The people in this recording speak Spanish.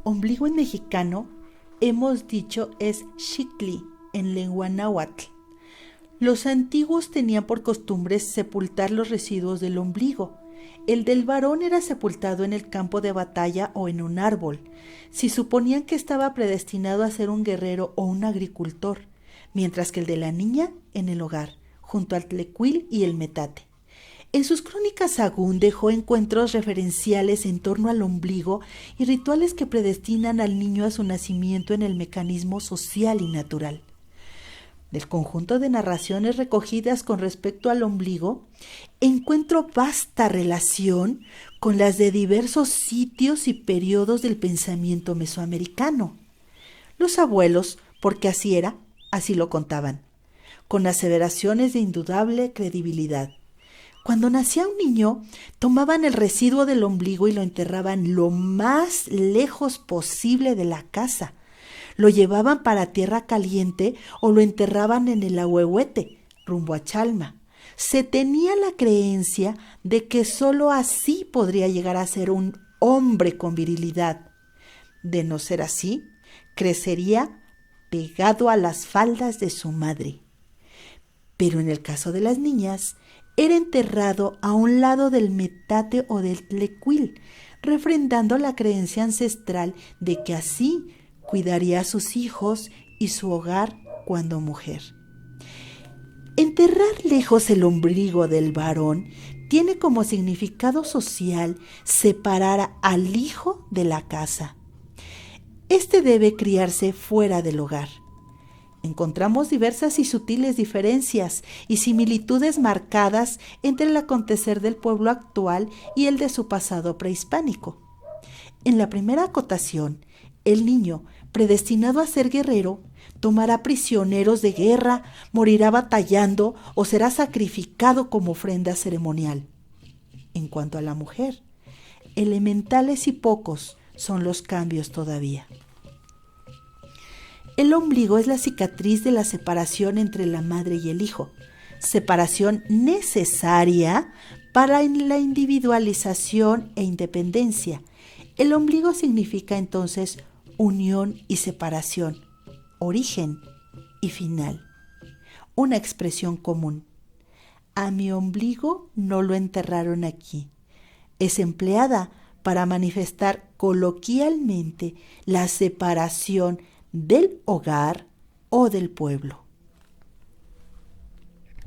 Ombligo en mexicano, hemos dicho es xicli en lengua náhuatl. Los antiguos tenían por costumbre sepultar los residuos del ombligo. El del varón era sepultado en el campo de batalla o en un árbol, si suponían que estaba predestinado a ser un guerrero o un agricultor, mientras que el de la niña en el hogar, junto al tlecuil y el metate. En sus crónicas Sahagún dejó encuentros referenciales en torno al ombligo y rituales que predestinan al niño a su nacimiento en el mecanismo social y natural. Del conjunto de narraciones recogidas con respecto al ombligo, encuentro vasta relación con las de diversos sitios y periodos del pensamiento mesoamericano. Los abuelos, porque así era, así lo contaban, con aseveraciones de indudable credibilidad. Cuando nacía un niño, tomaban el residuo del ombligo y lo enterraban lo más lejos posible de la casa. Lo llevaban para tierra caliente o lo enterraban en el ahuehuete, rumbo a Chalma. Se tenía la creencia de que sólo así podría llegar a ser un hombre con virilidad. De no ser así, crecería pegado a las faldas de su madre. Pero en el caso de las niñas, era enterrado a un lado del metate o del tlecuil, refrendando la creencia ancestral de que así cuidaría a sus hijos y su hogar cuando mujer. Enterrar lejos el ombligo del varón tiene como significado social separar al hijo de la casa. Este debe criarse fuera del hogar. Encontramos diversas y sutiles diferencias y similitudes marcadas entre el acontecer del pueblo actual y el de su pasado prehispánico. En la primera acotación, el niño, predestinado a ser guerrero, tomará prisioneros de guerra, morirá batallando o será sacrificado como ofrenda ceremonial. En cuanto a la mujer, elementales y pocos son los cambios todavía. El ombligo es la cicatriz de la separación entre la madre y el hijo, separación necesaria para la individualización e independencia. El ombligo significa entonces unión y separación, origen y final. Una expresión común. A mi ombligo no lo enterraron aquí. Es empleada para manifestar coloquialmente la separación del hogar o del pueblo.